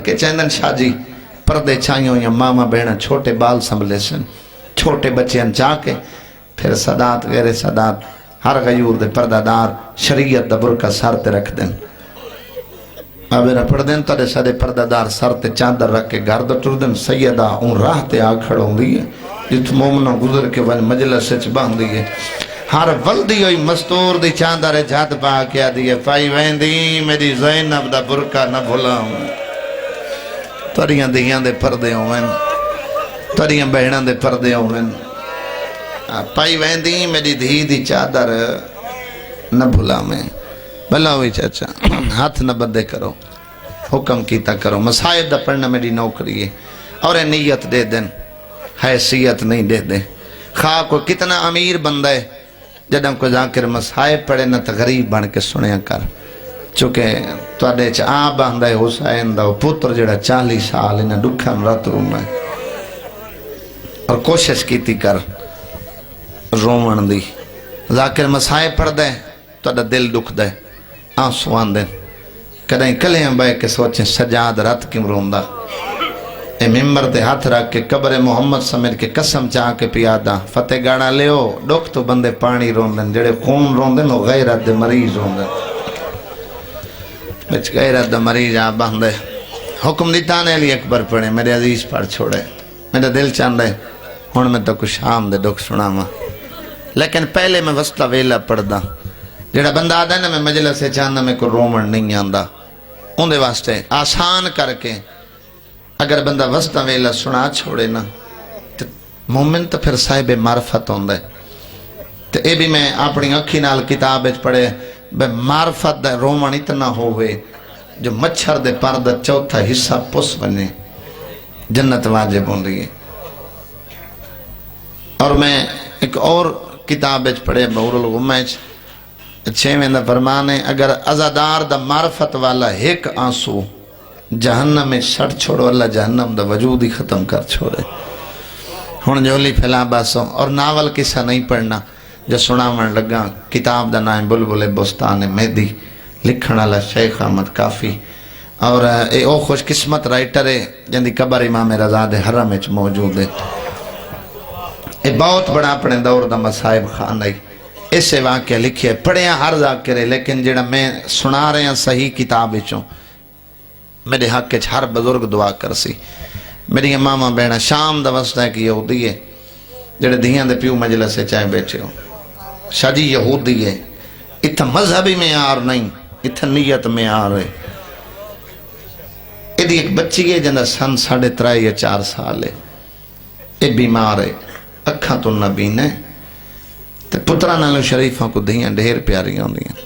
کے چاہندن شاہ جی پردے چھائیوں یا ماما بہنا چھوٹے بال سنبھلے سن چھوٹے بچے چاہ کے پھر صدات غیر صدات ہر غیور دے پردہ دار شریعت دا برکہ سر تے رکھ دیں آبیرہ پڑھ دیں تڑے سارے پردہ دار سر تے چاندر رکھ کے گھر دا ٹر دیں سیدہ ان راہ تے آ کھڑوں دیئے جت مومنوں گزر کے ون مجلس سے باندھ دیئے ہر ولدی ہوئی مستور دی چاندر جھات پا کیا دیئے فائی ویندی میری زینب دا برکہ نہ بھلاؤں تریاں دیاں دے پردے ہوئیں تریاں بہناں دے پردے ہوئیں پائی ویندی میری دھی دی چادر نہ بھلا میں بھلا ہوئی چاچا ہاتھ نہ بدے کرو حکم کیتا کرو مسائب دا پڑھنا میری نوکری ہے اور نیت دے دیں حیثیت نہیں دے دیں خواہ کو کتنا امیر بندہ ہے جدہ کو ذاکر مسائب پڑھے نہ غریب بن کے سنیا کر چونکہ توڑے چاہ باندھا ہے حسین دا پتر جڑا 40 سال انہیں دکھان رات روم ہے اور کوشش کیتی کر رومن دی ذاکر مسائب پڑھ دے تو دل دکھ دے آنسوان دے کدیں کلے ہیں بھائی کہ سوچیں سجاد رات کیوں روندہ اے ممبر تے ہاتھ رکھ کے قبر محمد سمیت کے قسم چاہ کے پیادا فتح گانا لیو ڈوک تو بندے پانی روندن جڑے خون روندن وہ غیرت دے مریض روندن بچ غیرت دے مریض آپ باندھے حکم دیتانے علی اکبر پڑھے میرے عزیز پڑھ چھوڑے میرا دل چاندے ہون میں تو کچھ شام دے ڈوک سنا ماں لیکن پہلے میں وسطہ ویلہ پڑھ دا جڑا بندہ آدھا ہے نا میں مجلس سے چاہنا میں کوئی رومن نہیں آندہ ان دے واسطے آسان کر کے اگر بندہ وسطہ ویلہ سنا چھوڑے نا تو مومن تو پھر صاحب معرفت ہوندہ ہے تو اے بھی میں اپنی اکھی نال کتاب پڑھے بے معرفت دے رومن اتنا ہوئے جو مچھر دے پردہ چوتھا حصہ پس بنے جنت واجب ہوں رہی ہے اور میں ایک اور کتاب پڑھے بہور الغمیج 6ویں دا فرمان ہے اگر ازادار دا معرفت والا ایک آنسو جہنم میں سڑ چھوڑو اللہ جہنم دا وجود ہی ختم کر چھوڑے ہون جولی پھیلا باسوں اور ناول قصہ نہیں پڑھنا جو سنا من لگا کتاب دا نام بلبل بستان مہدی لکھن والا شیخ احمد کافی اور اے او خوش قسمت رائٹر ہے جن دی قبر امام رضا دے حرم وچ موجود ہے اے بہت بڑا اپنے دور دا مصائب خان ہے اسے واقعہ لکھے پڑھے ہیں ہر ذاکرے لیکن جڑا میں سنا رہے ہیں صحیح کتاب وچوں میرے حق کے ہر بزرگ دعا کرسی میری ماما بہنا شام دا وسطہ ہے کہ یہودی ہے جڑے دیاں دے پیو مجلس سے چاہے بیٹھے ہو شاجی یہودی ہے اتھا مذہبی میں آر نہیں اتھا نیت میں آر ہے ادھی ایک بچی ہے جنہ سن 3.5 یا 4 سال ہے اے بیمار ہے اکھاں تو نبین ہے تے پترہ نالو شریفوں کو دیاں ڈھیر پیاری ہوں دیاں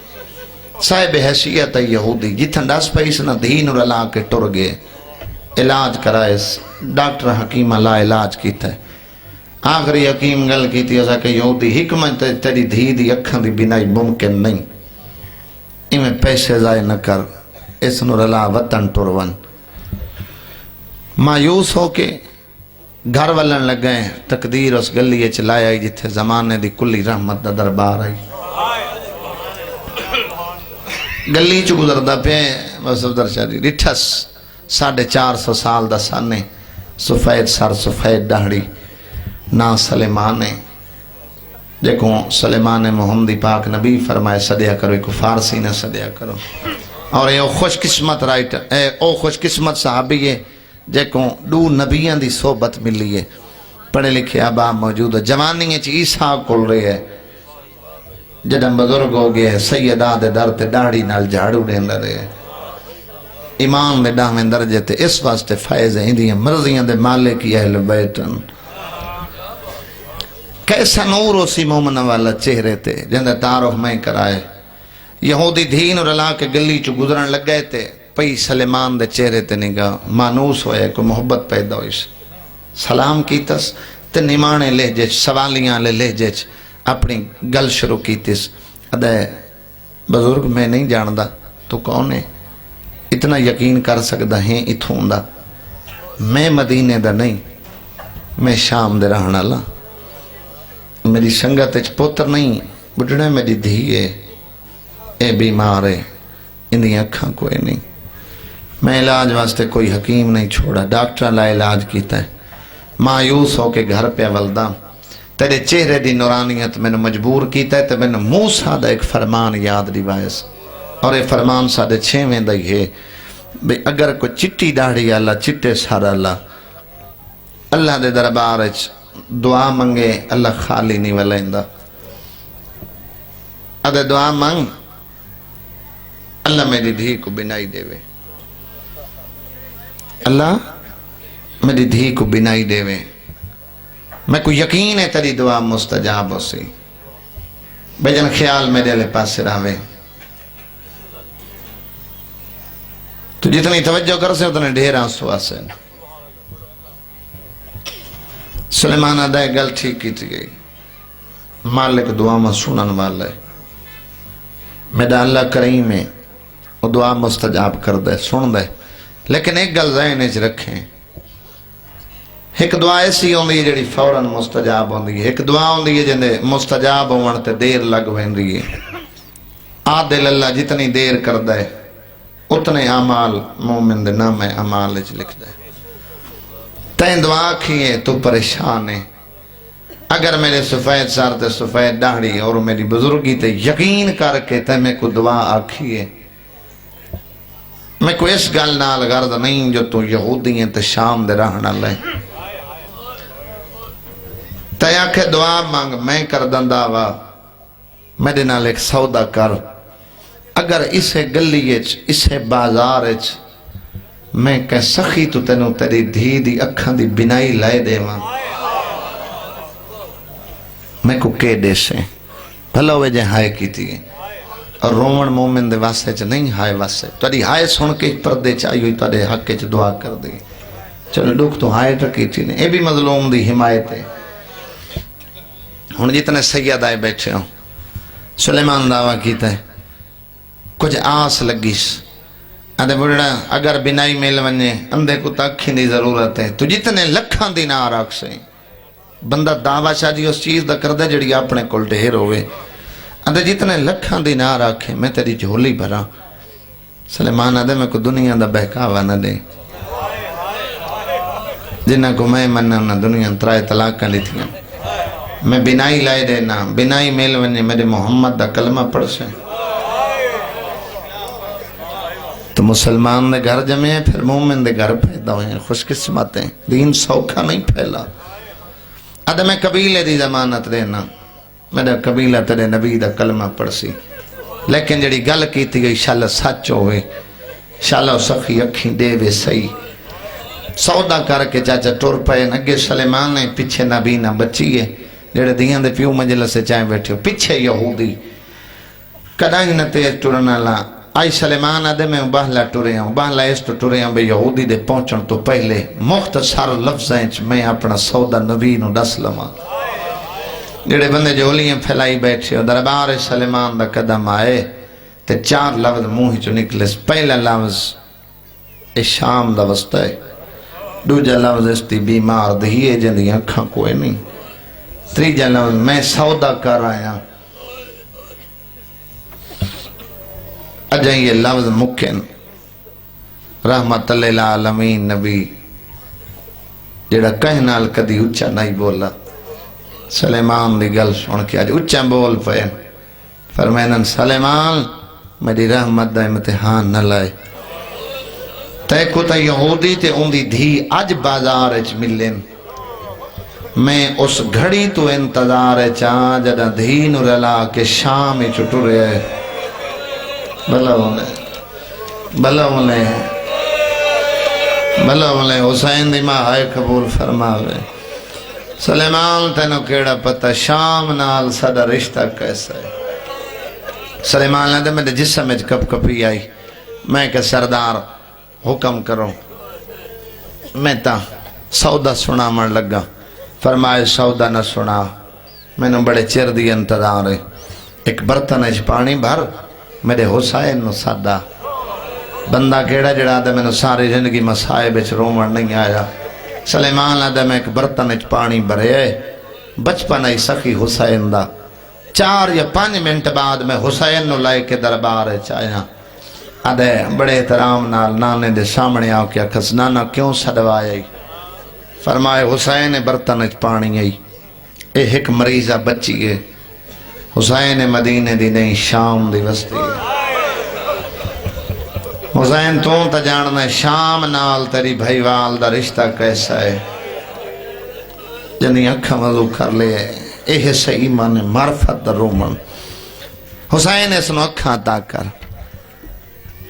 صاحب حیثیت ہے یہودی جتھا ڈاس پیس نہ دین اور اللہ کے ٹر گئے علاج کرائے ڈاکٹر حکیم اللہ علاج کیتا ہے آخری حکیم گل کیتی ہے کہ یہودی حکمت تیری دھی دی اکھاں دی بنائی ممکن نہیں میں پیسے ضائع نہ کر اس نور اللہ وطن ٹرون مایوس ہو کے گھر والن لگ گئے تقدیر اس گلیے چلائے آئی جتھے زمانے دی کلی رحمت دا دربار آئی گلی چو گزر دا پہ صفدر شاہدی ریٹھس 450 سال دا سانے سفید سر سفید ڈاڑی نا سلیمانے دیکھو سلیمان محمدی پاک نبی فرمائے صدیہ کرو ایک فارسی نہ صدیہ کرو اور یہ خوش قسمت رائٹر او خوش قسمت صحابی ہے دیکھو دو نبیان دی صحبت ملی ہے پڑھے لکھے آبا موجود ہے جوانی ہے عیسیٰ کھل رہی ہے جدم بزرگ ہو گئے سیدہ دے در تے داڑھی نال جھاڑو دین رہے امام دے ڈاہمیں درجے تے اس واسطے فائز ہیں دی مرضیاں دے مالک کی اہل بیٹن کیسا نور اسی مومن والا چہرے تے جندے تعارف میں کرائے یہودی دین اور اللہ کے گلی چو گزرن لگ گئے تے پئی سلیمان دے چہرے تے نگاہ مانوس ہوئے کو محبت پیدا ہوئی سلام کیتس تے نمانے لہجے سوالیاں لے لہجے اپنی گل شروع کیتس ادھے بزرگ میں نہیں جاندہ تو کون ہے اتنا یقین کر سکتا ہیں اتھوں دا میں مدینے دا نہیں میں شام دے رہنا لا میری سنگت اچ پوتر نہیں بڑھنے میری دھی ہے اے بیمار ہے اندھی اکھاں کوئی نہیں میں علاج واسطے کوئی حکیم نہیں چھوڑا، ڈاکٹر لا علاج کیتا ہے، مایوس ہو کے گھر پہ ولدا تیرے چہرے دی نورانیت میں مجبور کیتا ہے، تو میں موسیٰ دا ایک فرمان یاد ریوائز، اور یہ فرمان سادے 6ویں دا ہی ہے بے اگر کوئی چٹی داڑھی اللہ چٹے سارا اللہ دے دربار دعا منگے اللہ خالی نہیں ولیندہ، ادھے دعا منگ اللہ میری دھی کو بنائی دے وے، اللہ میری دھی کو بنائی دے وے، میں کو یقین ہے تیری دعا مستجاب ہو سی، بیجن خیال میرے لئے پاس راوے، تو جتنی توجہ کر سے اتنے ڈھیر آنسو آسے۔ سلیمان آدھائے گل ٹھیک کی تھی گئی، مالک دعا میں سنن والا ہے، میرا اللہ کریم ہے وہ دعا مستجاب کر دے سن دے، لیکن ایک گل ذہن وچ رکھیں، ایک دعا ایسی ہوندی ہے جڑی فوراً مستجاب ہوندی ہے، ایک دعا ہوندی ہے جندے مستجاب ہون تے دیر لگ ویندی ہے، عادل اللہ جتنی دیر کر دے اتنے اعمال مومن دے نام اعمال وچ لکھ دے۔ تین دعا کیے تو پریشان ہے، اگر میرے سفید سار تے سفید داڑھی اور میری بزرگی تے یقین کر کے تے میں کو دعا آکھیے، میں کو اس گل نال غرض نہیں جو تو یہودی ہیں تے شام دے رہنا لے، تے آکھے دعا مانگ میں کر دنداوا میرے نال ایک سودا کر، اگر اسے گلیچ اسے بازارچ میں کہ سخی تو تینوں تیری دھی دی اکھاں دی بنائی لائے دے ماں، میں کو کے دے سے بھلا ہوئے جائے ہائے کی تھی، اور رومن مومن دے واسطے چا نہیں ہائے واسطے تاری ہائے سن کے پردے چاہی ہوئی تاری حق کے دعا کر دی، چلو دکھ تو ہائے رکھی تھی نہیں، اے بھی مظلوم دی حمایت ہے۔ ہن جتنے سید آئے بیٹھے ہوں سلیمان دعویٰ کیتا ہے، کچھ آس لگیس آدھے بڑھڑا اگر بنائی میل ونجے اندھے کو تاکھیں دی ضرورت ہے، تو جتنے لکھاں دی نہ رکھ سے بندہ دعویٰ شاہ جی اس چیز دا کر دے جڑی اپنے کل ڈھیر ہوئے، آدھے جتنے لکھاں دی نہ رکھیں میں تیری جھولی بھرا، سلیمان آدھے میں کو دنیا دا بہکاوا نہ دے، جنہ کو میں مننا نہ دنیا ترائے طلاق کر لیتیاں، میں بنائی لائے دینا، بنائی میل ونجے میرے محمد دا کلمہ پڑھ سے، تو مسلمان دے گھر جمعے ہیں پھر مومن دے گھر پیدا ہوئے ہیں، خوش قسمت ہیں، دین سوکھا نہیں پھیلا، ادھا میں قبیلے دی ضمانت دینا، میرا قبیلہ تیرے نبی دا کلمہ پڑھ سی، لیکن جڑی گل کی تھی گئی شالہ سچ ہوئے، شالہ سخی اکھیں دے وے سہی، سودا کر کے چاچا ٹور پائے نگے سلیمان نے پیچھے نبی نہ بچی ہے، جڑے دیاں دے پیو مجلس سے چاہیں بیٹھے ہو، پیچھے یہودی کدائیں نہ تیز ٹورنا لا، آئی سلیمان آدھے میں باہلا ٹورے ہوں، باہلا اس تو ٹورے ہوں بے یہودی دے پہنچن تو پہلے مختصر لفظیں میں اپنا سودا نبی نو دس لما، جڑے بندے جولیاں پھیلائی بیٹھے ہو، دربار سلیمان دا قدم آئے تے 4 لفظ منہ چو نکلے، پہلا لفظ شام دا وسطہ ہے، دوجا لفظ اس دی بیمار دہیے جندی اکھاں کوئی نہیں، تریجا لفظ میں سودا کر آیا، اجائیں یہ لفظ مکن رحمت اللہ العالمین نبی جڑا کہنال کدی اچھا نہیں بولا، سلیمان دی گل سن کے آج اچھا بول پہ فرمائنن سلیمان میری رحمت دا امتحان نہ لائے، تے کو تا یہودی تے ان دی دھی اج بازار اچ ملن، میں اس گھڑی تو انتظار چاہ جدہ دھی نو رلا کے شام چٹو رہے، بھلا ملے حسین دی ماں ہائے قبول فرماوے، سلیمان تینو کیڑا پتہ شام نال ساڈا رشتہ کیسا ہے، سلیمان نے میرے جسم میں کپ کپی آئی، میں کہ سردار حکم کرو، میں تا سودا سنا من لگا، فرمائے سودا نہ سنا، میں نے بڑے چیر دی انتظار ہے، ایک برتن اچ پانی بھر میرے حسین نو سادا، بندہ کیڑا جڑا دے میں نے ساری زندگی مسائب اچ رومن نہیں آیا، سلیمان آدھے میں ایک برتن اچ پانی بھرے بچپن ای سخی حسین دا، 4 یا 5 منٹ بعد میں حسین نو لائے کے دربار اچ آیا، آدھے بڑے احترام نال نانے دے سامنے آ کے آکھس نانا کیوں سڑوایا ہی؟ فرمائے حسین برتن اچ پانی آئی، اے ایک مریضہ بچی ہے، حسین مدینے دی نہیں شام دی وستی ہے۔ حسین تو تا جاننا ہے شام نال تیری بھائی وال دا رشتہ کیسا ہے، جنہی اکھا وضو کر لے اے حصہ ایمان معرفت دا رومن۔ حسین اس نو اکھا عطا کر،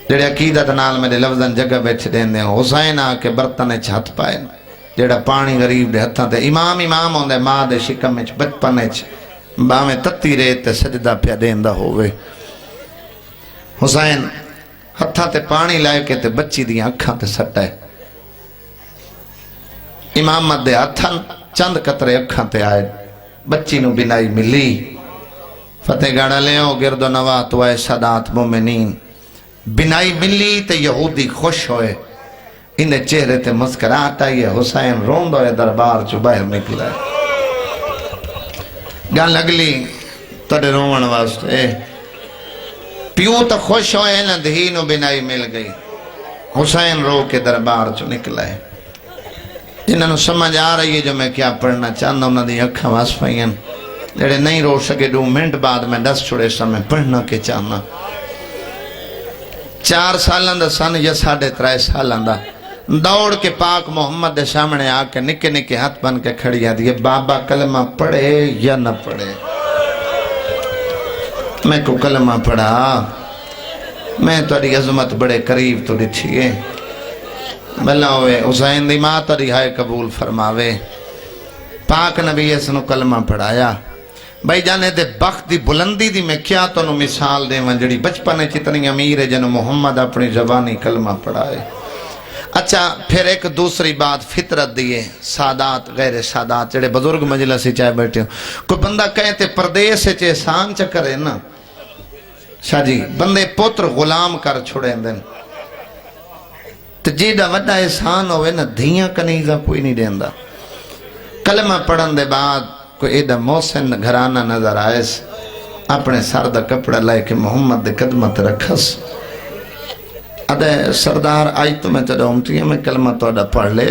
جڑے عقیدت نال میرے لفظاً جگہ بیٹھ دین دے حسین آ کے برتن چھت پائے، جڑا پانی غریب دے ہتھاں تے امام ہوندے ماں دے شکم وچ بچپن وچ باویں تتی ریت تے سجدہ پیا دیندا ہووے۔ حسین ہتھاں تے پانی لائے کے تے بچی دیاں اکھاں تے سٹے، امامت دے ہتھاں چند قطرے اکھاں تے آئے، بچی نو بینائی ملی۔ فتح گاڑا لے آؤ گرد و نواہ تو اے سادات مومنین، بینائی ملی تے یہودی خوش ہوئے، انہیں چہرے تے مسکراہٹ آئی ہے۔ حسین روند ہوئے دربار چو باہر نکلا ہے، گل اگلی تڑے رومن واسطے پیو تا خوش ہوئے نا دہینو بینائی مل گئی۔ حسین رو کے دربار چو نکلا ہے، انہوں سمجھ آ رہی ہے جو میں کیا پڑھنا چاہتا ہوں، انہوں نے اکھا واس پائیں جڑے نہیں رو سکے 2 منٹ بعد میں 10 چھوڑے سا میں پڑھنا کے چاہنا۔ 4 سالان دا سن یا 3.5 سالان دا دوڑ کے پاک محمد دے سامنے آ کے نکے نکے ہاتھ بن کے کھڑی آ دیئے بابا کلمہ پڑھے یا نہ پڑھے؟ میں کو کلمہ پڑھا، میں تاری عظمت بڑے قریب تو ڈٹھیے، بلا ہوئے حسین دی ماں تاری ہائے قبول فرماوے۔ پاک نبی اس نو کلمہ پڑھایا۔ بھائی جانے دے بخت دی بلندی دی میں کیا تو نو مثال دے جڑی بچپنے چتنی امیر ہے جنو محمد اپنی زبانی کلمہ پڑھائے۔ اچھا پھر ایک دوسری بات فطرت دیئے، سادات غیر سادات جڑے بزرگ مجلس سے چاہے بیٹھے ہو، کوئی بندہ کہتے پردیس سے چاہے احسان چکرے نا شاہ جی بندے پتر غلام کر چھوڑے دن تو جیڑا وڈا احسان ہوئے نا دھیاں کنیزہ کوئی نہیں دیندہ۔ کلمہ پڑھن دے بعد کوئی ایڈا محسن گھرانہ نظر آئیس، اپنے سر دا کپڑا لائے کہ محمد دے قدمت رکھس، ادھے سردار آئی تو میں تیرے امتی ہے میں کلمہ توڑا پڑھ لے،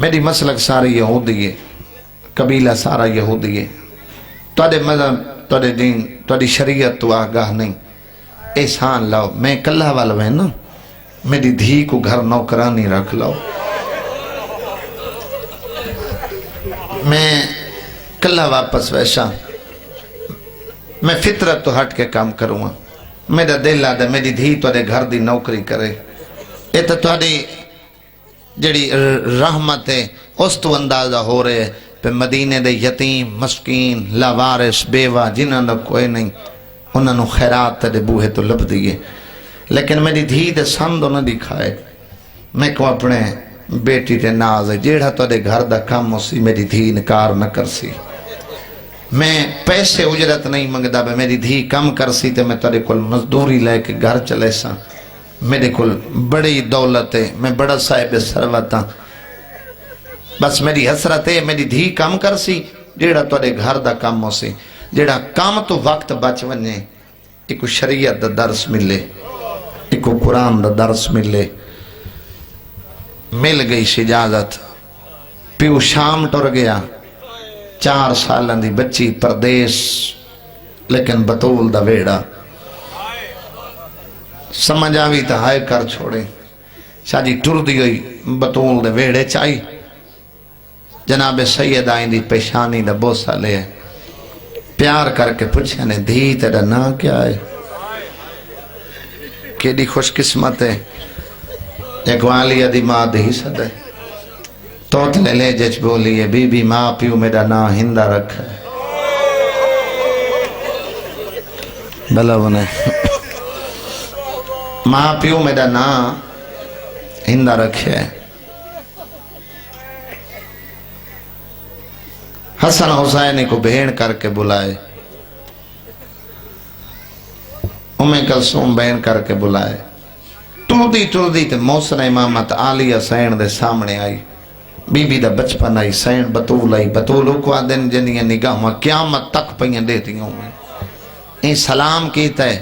میری مسلک ساری یہودی ہے، قبیلہ سارا یہودی ہے، توڑے مذہب توڑے دین توڑی شریعت تو آگاہ نہیں، احسان لاؤ، میں کلہ والا ہے نا، میری دھی کو گھر نوکرانی رکھ لاؤ، میں کلہ واپس ویشا، میں فطرت تو ہٹ کے کام کروں گا، میرا دل آدھے میری دھی توڑے گھر دی نوکری کرے، یہ تو توڑی جڑی رحمت ہے اس تو اندازہ ہو رہے ہیں پہ مدینے دے یتیم مسکین لاوارش بیوہ جنہاں دا کوئی نہیں انہاں نو خیرات تے بوہے تو لب دیئے، لیکن میری دھی دے سندو نہ دکھائے، میں کو اپنے بیٹی تے ناز ہے جیڑا تو دے گھر دا کام اسی میری دھی انکار نہ کرسی، میں پیسے اجرت نہیں منگدا بے میری دھی کم کرسی تے میں تیرے کل مزدوری لے کے گھر چلے سا، میرے کل بڑی دولت ہے، میں بڑا صاحب ثروت ہاں، بس میری حسرت ہے میری دھی کم کرسی جیڑا تیرے گھر دا کام اسی، جیڑا کام تو وقت بچ ونجے، ایک شریعت دا درس ملے، ایک قرآن دا درس ملے، مل گئی اجازت، پیو شام ٹر گیا، 4 سالان دی بچی پردیس لیکن بطول دا ویڑا، سمجھ آوی تا ہائے کر چھوڑے، شاہ جی ٹر دی ہوئی بطول دے ویڑے چاہی، جناب سید آئیں دی پیشانی دا بوسا لے، پیار کر کے پوچھے نے دھی تیرا نا کیا ہے، کیڑی خوش قسمت ہے، ایک والی دی ماں دھی صدے، توت لے لے جچ بولی ہے بی بی ماں پیو میرا نا ہندہ رکھا ہے، بلا بنے ماں پیو میرا نا ہندہ رکھے ہے، حسن حسین کو بہن کر کے بلائے، کلثوم بہن کر کے بلائے، ٹردی تے موسن امامت عالیہ سین دے سامنے آئی، بی بی دا بچپن آئی، سین بطول آئی، بطول اکوا دن جنیاں نگاہ قیامت تک پہیاں دیتی ہوں میں، این سلام کیتا ہے،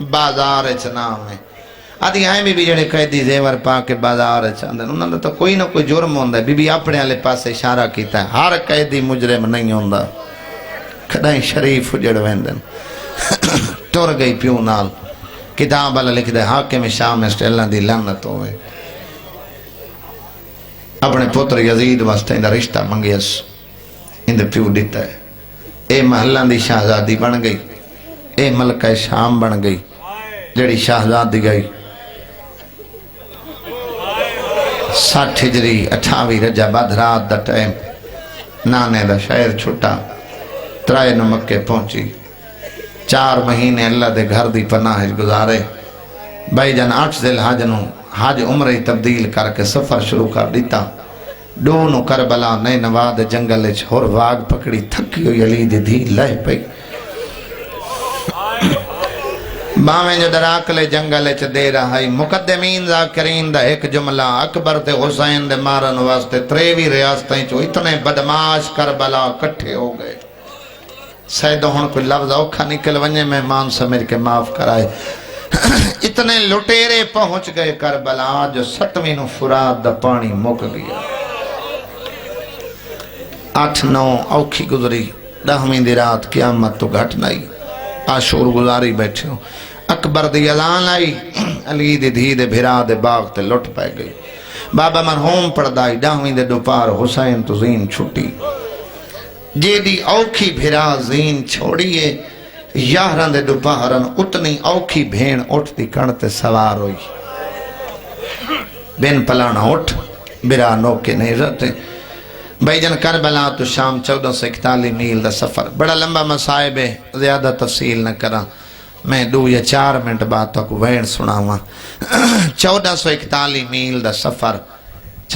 بازار نام ہے آدھی آئیں بھی جڑے قیدی زیور پا کے بازار چاندن انہوں نے تو کوئی نہ کوئی جرم ہوندہ ہے بی اپنے والے پاس اشارہ کیتا ہے ہر قیدی مجرم نہیں ہوندہ کھڑائیں شریف اجڑ ویندن ٹور گئی پیو نال کتاب اللہ لکھ دے حاکم شام اللہ دی لعنت ہوئے اپنے پتر یزید واسطے اندہ رشتہ منگیس اندہ پیو دیتا ہے اے محلہ دی شہزادی بن گئی اے ملکہ شام بن گئی جڑی شہزادی گئی 60 ہجری 28 رجب رات دا ٹائم نانے دا شہر چھٹا ترائے نو مکے پہنچی 4 مہینے اللہ دے گھر دی پناہ گزارے بھائی جان 8 ذی الحج نو حج عمرہ تبدیل کر کے سفر شروع کر دیتا دونوں کربلا نئے نواد جنگل چھوڑ واگ پکڑی تھکی ہوئی علی دی دھی لہ پئی باویں جو دراکلے جنگل چ دے رہا ہے مقدمین ذاکرین دا ایک جملہ اکبر تے حسین دے مارن واسطے 23 ریاستیں چو اتنے بدماش کربلا کٹھے ہو گئے سیدو ہن کوئی لفظ اوکھا نکل ونجے مہمان سمجھ کے معاف کرائے اتنے لٹیرے پہنچ گئے کربلا جو 7ویں نو فرات دا پانی مک گیا 8-9 اوکھی گزری 10ویں دی رات قیامت تو گھٹ نہیں عاشور گزاری بیٹھے ہو اکبر دی اذان آئی علی دی دھی دے بھرا دے باغ تے لٹ پہ گئی بابا مرحوم پڑھدائی 10ویں دے دوپار حسین تو زین چھٹی جے دی اوکھی بھرا زین چھوڑیے 11 دے دوپہرن اتنی اوکھی بھین اٹھتی کڑتے سوار ہوئی بین پلانا اٹھ بھرا نوکے نہیں رہتے بھائی جن کربلا تو شام 1441 میل دا سفر بڑا لمبا مسائب ہے زیادہ تفصیل نہ کرا میں 2 یا 4 منٹ بعد تک وین سناواں 1441 میل دا سفر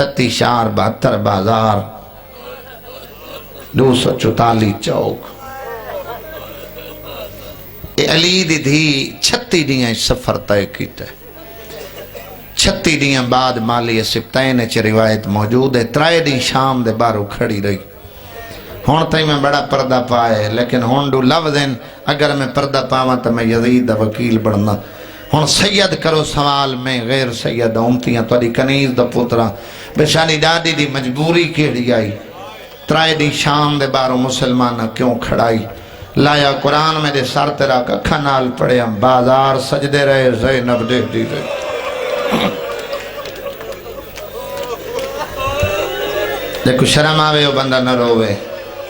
36 شہر 72 بازار 244 چوک اے علی دی دھی 36 دیاں سفر طے کیتا ہے 36 دیاں بعد مالی سبتین چی روایت موجود ہے 3 دن شام دے بارو کھڑی رہی ہون تائی میں بڑا پردہ پائے لیکن ہون دو لفظیں اگر میں پردہ پاواں تو میں یزید دا وکیل بڑھنا ہون سید کرو سوال میں غیر سید امتیاں تو دی کنیز دا پترہ بشانی دادی دی مجبوری کیڑی آئی 3 دن شام دے بارو مسلمانہ کیوں کھڑائی لایا قرآن میں دے سر تیرا ککھا نال پڑے ہم بازار سجدے رہے زینب دیکھ دی رہے دیکھو شرم آوے ہو بندہ نہ روے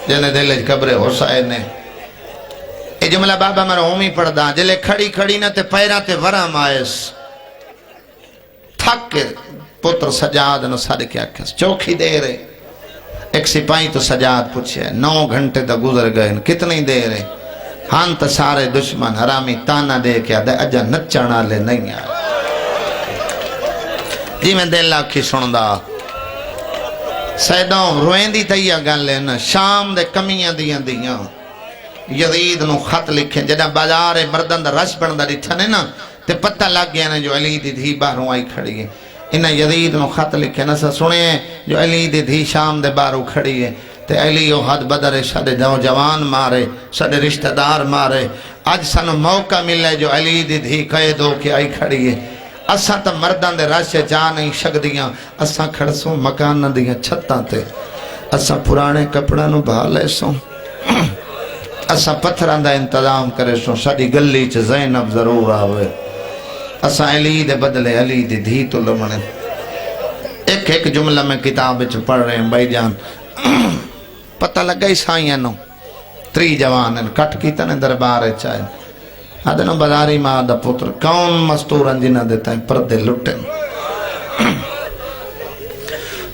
جنہیں دلج قبر حسین نے اے جملہ بابا مرحومی پڑھ دا جلے کھڑی کھڑی نہ تے پیرا تے ورم آئیس تھک کے پتر سجاد نو صدقے کس چوکھی دے رہے ایک سپاہی تو سجاد پوچھے 9 گھنٹے تا گزر گئے کتنی دے رہے ہاں تا سارے دشمن حرامی تانا دے کے آدھے اجا نچانا لے نہیں آئے جی میں دل آکھی سندہ سیدوں روئیں دی تیہ گن لینا شام دے کمیاں دیاں دیاں یزید نو خط لکھیں جدہ بازار مردن دا رش بندہ دیتھنے نا تے پتہ لگ گیا نا جو علی دی دھی باہروں آئی کھڑی ہے انہیں یزید نو خط لکھیں نا سا سنیں جو علی دی دھی شام دے باہروں کھڑی ہے تے علی و حد بدر شد جوان مارے شد رشتہ دار مارے آج سانو موقع ملے جو علی دی دھی قید ہو کے آئی کھڑی ہے اساں تا مردان دے راشے جا نہیں شک دیاں اساں کھڑسوں مکان دیاں چھتاں تے اساں پرانے کپڑا نو بھالے سوں اساں پتھران دا انتظام کرے سوں ساڑی گلی چھ زینب ضرور آوے اساں علی دے بدلے علی دی دھی تو لمنے ایک جملہ میں کتاب چھ پڑھ رہے ہیں بھائی جان پتہ لگا عیسائیاں نو 3 جوان کٹ کی تنے دربارے چاہے آدھے نو بازاری ماں دا پتر کون مستورن جنہ دیتا ہے پردے لٹیں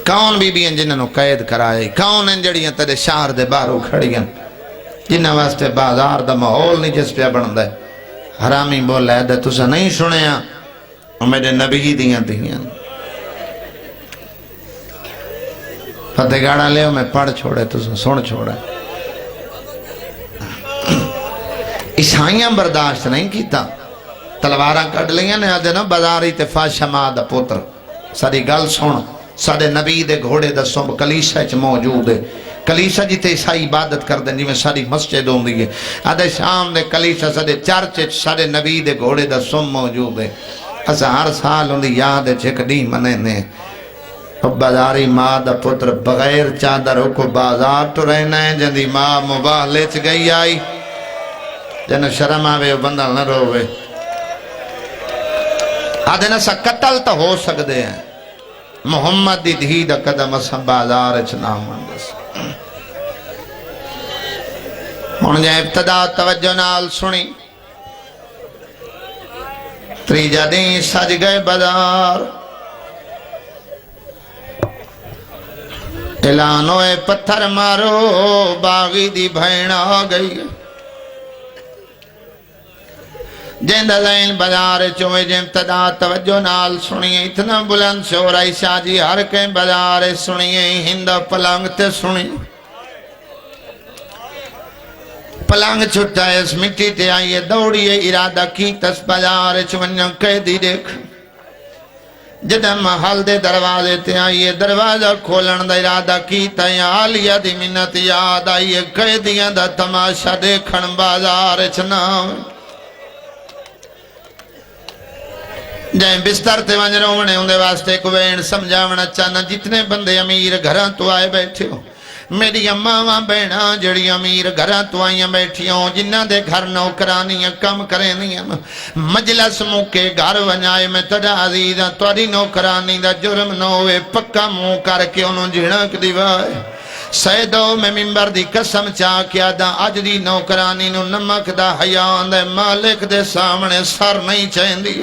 کون بی بی جنہ نو قید کرائے کون انجڑیاں تیرے شہر دے بارو کھڑیاں جنہ واسطے بازار دا ماحول نہیں جس پہ بڑھن دے حرامی بول ہے دے تسا نہیں سنیا میرے نبی دیاں دیاں فتح گاڑا لے میں پڑھ چھوڑے تسا سن چھوڑے عیسائیاں برداشت نہیں کیتا تلواراں کٹ لیاں نے آدھے نا بازاری تے فاشما دا پتر ساری گل سن سارے نبی دے گھوڑے دا سب کلیسہ چ موجود ہے کلیسا جیتے عیسائی عبادت کر دیں جی میں ساری مسجد ہوں دی ہے آدھے شام دے کلیسا سارے چرچ سارے نبی دے گھوڑے دا سم موجود ہے اسا ہر سال ہوں دی یاد ہے چھک نہیں منے نے بازاری ماں دا پتر بغیر چادر کو بازار تو رہنا ہے جن دی ماں مباہ لیچ گئی آئی جن شرم آوے بندہ نہ روے آدھے نا سا قتل تا ہو سکدے ہیں محمد دی دھی دا قدم اسا بازار چنا مندس ہون جائے ابتدا توجہ نال سنی تریجہ دیں سج گئے بازار اعلانوئے پتھر مارو باغی دی بھین آ گئی جیندہ زین بازار چوئے جیم ابتدا توجہ نال سنیے اتنا بلند شورائی شاہ جی ہر کہیں بازار سنیے ہندہ پلنگ تے سنیے پلنگ چھٹا ہے اس مٹی تے آئیے دوڑیے ارادہ کی تس بازار چونیاں قیدی دیکھ جدہ محل دے دروازے تے آئیے دروازہ کھولن دا ارادہ کیتا یا آلیہ دی منت یاد آئیے قیدیاں دا تماشا دیکھن بازار چناوے جائیں بستر تے ونج رونے ہوندے واسطے کوئین سمجھاونا چاہنا جتنے بندے امیر گھران تو آئے بیٹھے ہو میری اماں بہنا جڑی امیر گھراں تو آئیاں بیٹھیاں جنہ دے گھر نوکرانیاں کم کریں نہیں مجلس موکے گھر ونجائے میں تڑا عزیزاں تواری نوکرانی دا جرم نوے پکا مو کر کے انہوں جھڑک دیوائے سیدو میں ممبر دی قسم چاہ کیا دا آج دی نوکرانی نو نمک دا حیان دے مالک دے سامنے سر نہیں چاہیں دی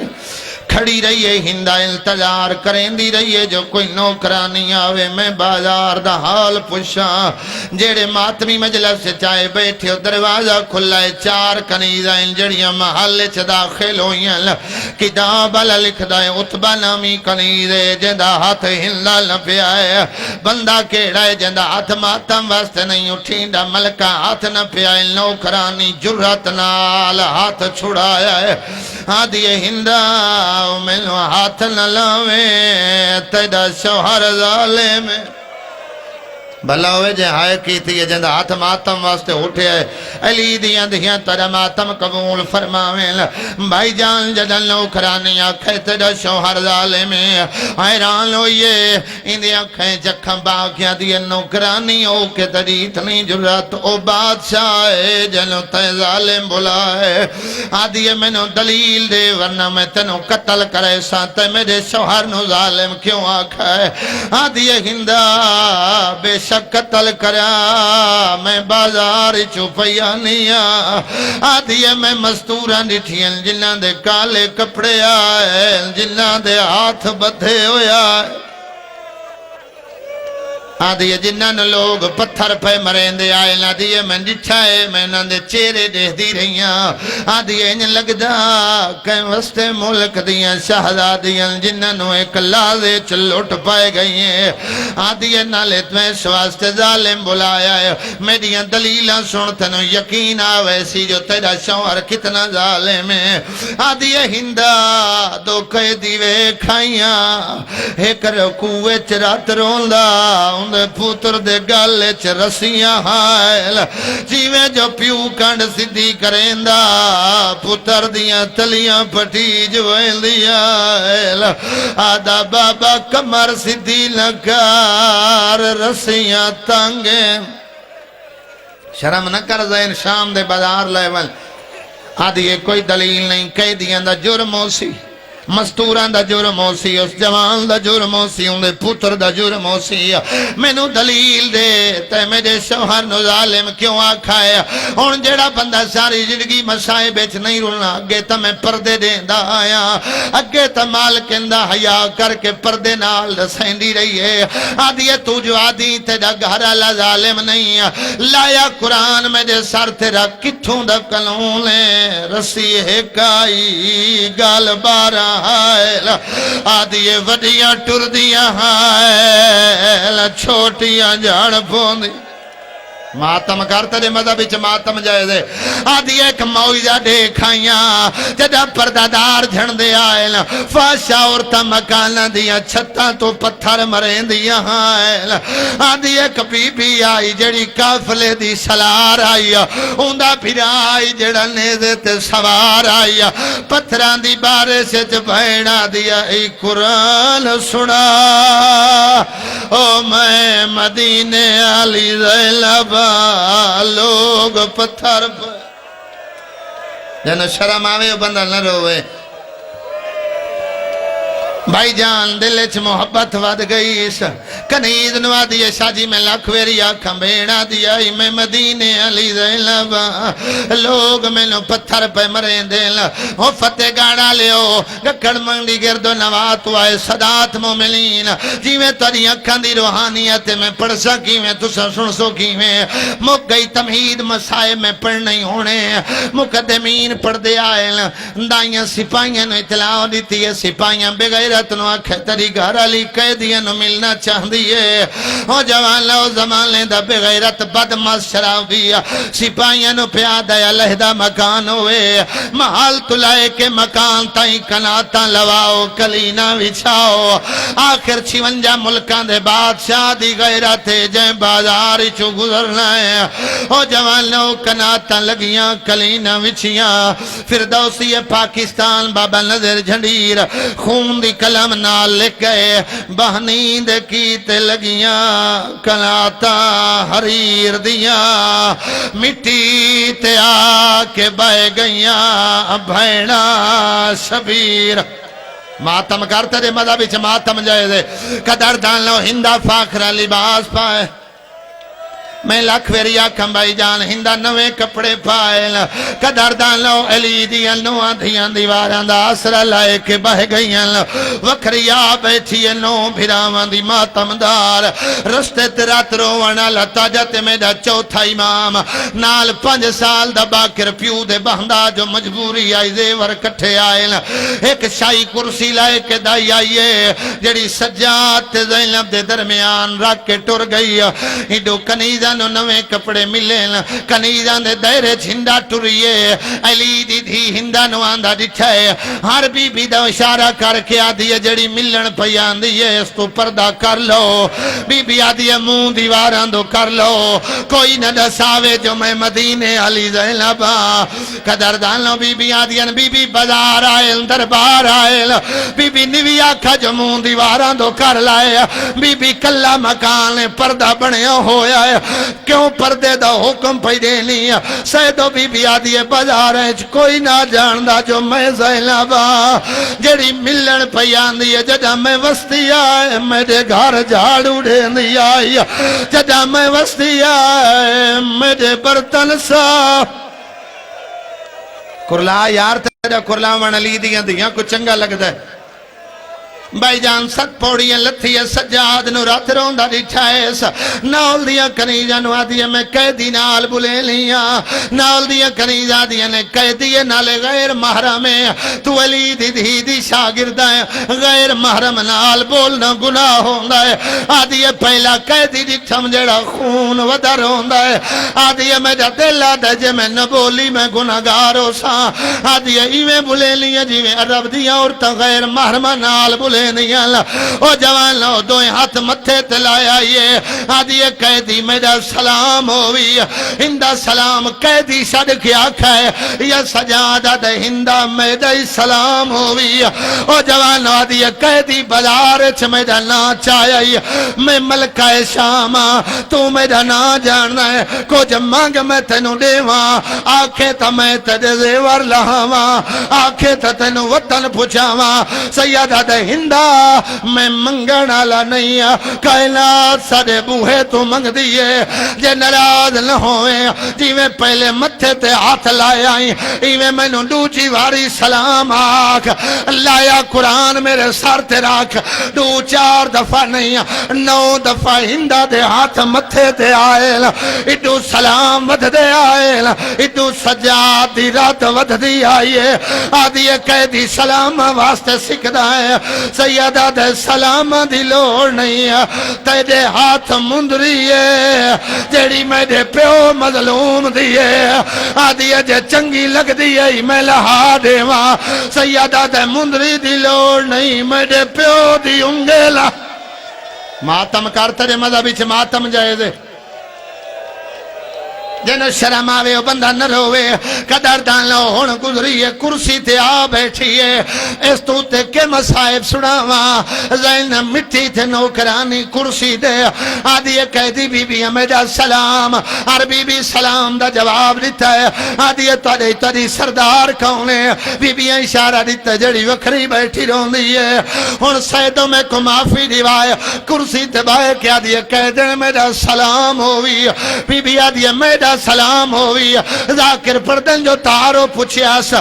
کھڑی رہیے ہندہ التجار کریں دی رہیے جو کوئی نوکرانی آوے میں بازار دا حال پوچھا جیڑے ماتمی مجلس سے چاہے بیٹھے دروازہ کھلائے چار کنیزہ جڑیاں محل چھ داخل ہوئیں کتاب اللہ لکھ دائے اتبا نامی کنیزے جندہ ہاتھ ہندہ لپے آئے بندہ کیڑائے جندہ ہاتھ ماتم واسطے نہیں اٹھیندہ ملکہ ہاتھ نہ پہ آئے نوکرانی جرات نال ہاتھ چھڑایا ہے آدھیے ہندہ ملو ہاتھ نہ لاویں تیدہ شوہر ظالم بھلا ہوئے جے ہائے کی تھی جندہ ہاتھ ماتم واسطے اٹھے علی دیاں دیاں ترہ ماتم قبول فرماویں بھائی جان جدن نوکرانی آنکھیں تیدہ شوہر ظالم حیران ہوئیے ان دی آنکھیں جکھم باقیاں دیئے نوکرانی ہو کے تری اتنی جرات او بادشاہ جنو تے ظالم بلائے آدھیے میں نو دلیل دے ورنہ میں تنو قتل کرے سانتے میرے شوہر نو ظالم کیوں آکھا ہے آدھیے ہندہ بے شک قتل کرا میں بازار چوپیا نیا آدھیے میں مستوراں ڈٹھیں جنہاں دے کالے کپڑے آئے جنہاں دے ہاتھ بدھے ہویا آدھیے جنہاں نے لوگ پتھر پہ مرین دے آئے آدھیے میں ڈٹھائے میں نہ دے چیرے دے دی رہیاں آدھیے انہیں لگ دا کہ وسط ملک دیاں شہزادیاں جنہاں نو ایک لازے چلوٹ پائے گئی ہیں آدھیے نالے تمہیں سواستے ظالم بلایا ہے میریاں دلیلاں سنتے نو یقین آویسی جو تیرا شوہر کتنا ظالم ہے آدھیے ہندہ دو قیدیوے کھائیاں ایک رکوے چرات روندہ دے پوتر دے گالے چھ رسیاں ہائل جیویں جو پیو کنڈ سدھی کریں دا پوتر دیاں تلیاں پٹی جویں دیا ہائل آدھا بابا کمر سدھی لکار رسیاں تانگیں شرم نہ کر زین شام دے بازار لیول آدھیے کوئی دلیل نہیں قیدیاں دا جرم ہو سی مستوران دا جرم ہو سی اس جوان دا جرم ہو سی ان دے پتر دا جرم ہو سی میں نو دلیل دے تے میرے شوہر نو ظالم کیوں آکھا ہے ان جڑا بندہ ساری زندگی مسائے بیچ نہیں رولنا اگے تا میں پردے دیں دا آیا اگے تا مال کندہ حیاء کر کے پردے نال سیندی رہی ہے آدھی تو جو آدھی تے دا گھر اللہ ظالم نہیں لایا قرآن میں دے سر تیرا کتھوں دا کلوں لے رسی ہے کائی گال بارا آدھیے وڈیاں ٹر دیاں ہائل چھوٹیاں جان پوندی ماتم کرتا دے مذہب چ ماتم جائز ہے آدھی ایک موئزہ دے کھائیاں جدہ پردادار جھن دے آئے فاشا عورتہ مکانہ دیا چھتاں تو پتھر مرین دیا آدھی ایک بی بی آئی جڑی کافلے دی سلار آئی اوندہ پھر آئی جڑا نیزے تے سوار آئی پتھران دی بارے سے جبائنا دیا ای قرآن سنا او میں مدینے علی زیلب لوگ پتھر پر جنو شرم آوے بندہ نہ روے بھائی جان دل چ محبت ود گئی اس کنیز نوا دیے شاجی میں لکھ ویری آکھاں بیڑا دیا میں مدینے علی زینب لوگ میں نو پتھر پہ مرین دل ہو فتح گاڑا لیو گکڑ منڈی گردو نوات وائے صدات موملین جیویں تاری اکھاں دی روحانیت میں پڑھ سکی میں تسا سن سکی میں مک گئی تمہید مسائے میں پڑھ نہیں ہونے مقدمین پڑھ دے آئے دائیاں سپاہیاں نو اطلاع دیتی ہے سپاہیاں بغیر تنو آکھے تری گھر علی قیدیاں نو ملنا چاہ دیئے او جوان لو زمانے دا بغیرت بدماز شرابیا سپاہیاں نو پیادہ یا لہدہ مکان ہوئے محال تلائے کے مکان تائیں کناتا لواؤ کلینہ وچھاؤ آخر 56 ملکان دے بادشاہ دی غیرت جائیں بازاری چو گزرنا ہے او جوان لو کناتا لگیاں کلینہ وچھیاں فردوسی پاکستان بابا نظر جھنڈیر خون دی کلم نال لکھ گئے بہنیند کیتے لگیاں کناتا حریر دیاں مٹی تے آکے بہ گئیاں بھیڑا شبیر ماتم کرتے دے مذہبی چھ ماتم جائے دے قدر دان لو ہندہ فاخرہ لباس پائے میں لکھ ویری آکھم بھائی جان ہندہ نوے کپڑے پائے قدر دان لو علی دیاں نو آدھیاں دیواراں دا آسرہ لائے کے بہ گئیاں وکھریا بیٹھی نو بھراوان دی ماتم دار رستے ترات رووانا لتا جاتے میڈا چوتھا امام نال 5 سال دا باکر پیو دے بہندہ جو مجبوری آئی زیور کٹھے آئے ایک شاہی کرسی لائے کے دائی آئیے جڑی سجاد زینب دے درمیان رکھ کے ٹر گئی ہیڈو کنیزہ نو نوے کپڑے ملیں کنیزان دے دائرے چھندہ ٹریے علی دی دھی ہندہ نو آندہ دکھائے ہر بی بی دا اشارہ کر کے آدھیے جڑی ملن پیان دیئے اس تو پردہ کر لو بی بی آدھیے مون دیواران دو کر لو کوئی نہ دساوے جو میں مدینے علی زینب قدر دان لو بی بی آدھیے بی بی بازار آئل دربار آئل بی بی نوی آکھا جو مون دیواران دو کر لائے بی بی کلا مکان پردہ بنے ہویا ہے کیوں پردے دا حکم پہ دینی سیدو بی بی آدھیے بازار ہے کوئی نہ جاندہ جو میں زینب جڑی ملن پہ آندھیے جدہ میں وستی آئے میرے گھر جھاڑو ڈھین دی آئی جدہ میں وستی آئے میرے برتن صاف کرلا یار تیرا کرلا وانا لی دیاں کچھ چنگا لگتا ہے بھائی جان ست پوڑیاں لتھی ہے سجاد نو رات روندہ دکھائے نال دیا کنیزہ نو آدھیا میں قیدی نال بلے لیا نال دیا کنیزہ دیا نے قیدی نال غیر محرم ہے تو علی دی دی دی شاگردہ ہے غیر محرم نال بولنا گناہ ہوندہ ہے آدھیا پہلا قیدی دی سمجھڑا خون ودر ہوندہ ہے آدھیا میں جا دل آدھا جے میں نبولی میں گناہگارو سا آدھیا ایویں بلے لیا جیویں عرب دیا عورتاں غیر محرم نال بلے نہیں اللہ او جوان لو دوئے ہاتھ متھے تلایا یہ آدھی قیدی میرا سلام ہوئی ہندہ سلام قیدی شد کے آکھا ہے یا سجادہ دے ہندہ میرا سلام ہوئی او جوان لو آدھی قیدی بازار چھ میرا نا چاہیا میں ملکہ شام تو میرا نا جاننا ہے کو جب مانگ میں تینو دیواں آکھے تا میں تیرے زیور لہاواں آکھے تا تینو وطن پوچھاواں سیدہ دے ہندہ میں منگن آلا نہیں کائنات سارے بوہے تو منگ دیئے جے نراز نہ ہوئے جیویں پہلے متھے تے ہاتھ لائے آئیں ایویں میں نو دو جیواری سلام آکھ لایا قرآن میرے سار تے راکھ 2-4 دفعہ نہیں 9 دفعہ ہندہ دے ہاتھ متھے تے آئے ادو سلام ود دے آئے ادو سجاد دی رات ود دی آئیے آدھی قیدی سلام واسطے سکھ دائے سیدہ دے سلام دی لوڑ لوڑ نہیں تیرے ہاتھ مندری ہے جیڑی میرے پیو مظلوم دیے آدھی جے چنگی لگ دیے میں لہا دیواں سیدہ تے مندری دی لوڑ نہیں میرے پیو دی انگیلا ماتم کر تیرے مذہبی چھ ماتم جائزے جنو شرم آوے وہ بندہ نہ روے قدردان لو ہون گزری ہے کرسی تے آ بیٹھی ہے اس تو تے کے مصائب سڑاواں زین مٹی تے نوکرانی کرسی دے آدھی کہہ دی بی بی میرا سلام اور بی بی سلام دا جواب دیتا ہے آدھی تاری سردار کون ہے بی بی اشارہ دیتا ہے جڑی وکھری بیٹھی رون دی ہے ہون سیدوں میں کو معافی دیوائے کرسی تے بائے کیا دی کہہ دے میرا سلام ہوئی بی بی آدھی میرا سلام ہوئی ذاکر پردن جو تارو پوچھیاس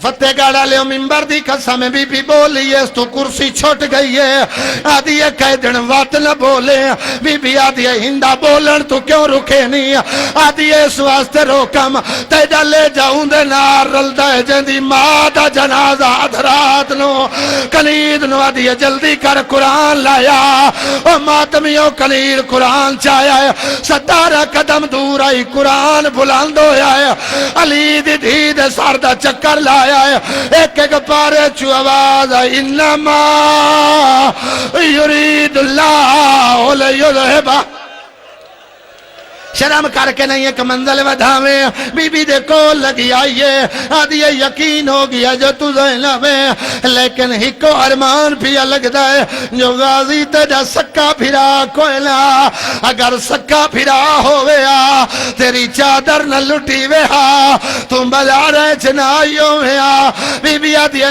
فتح گاڑا لے ممبر دی قسم بی بی بولی ہے تو کرسی چھوٹ گئی ہے آدھی کہہ دن وات نہ بولے بی بی آدھی ہندہ بولن تو کیوں رکے نہیں آدھی اس واسطے روکم تیجا لے جاؤں دے نار رل دے جندی مادہ جنازہ ادھرات نو کلید نو آدھی جلدی کر قرآن لایا او ماتمیوں کلید قرآن چایا ہے ستارہ قدم دور آئی قرآن بلند ہویا ہے علی دی دید ساردہ چکر لایا ہے ایک ایک پارے چو آواز انما یرید اللہ لیذہبہ شرم کر کے نہیں ایک منزل ودھاویں بی بی دے کول لگی آئیے آدھی یقین ہو گیا جو تو زینب ہے لیکن ہی کو ارمان پیا لگ دائے جو غازی تجا سکا پھرا کوئلہ اگر سکا پھرا ہویا تیری چادر نہ لٹی ویا تم بجا رہے چنائیوں ویا بی بی آدھی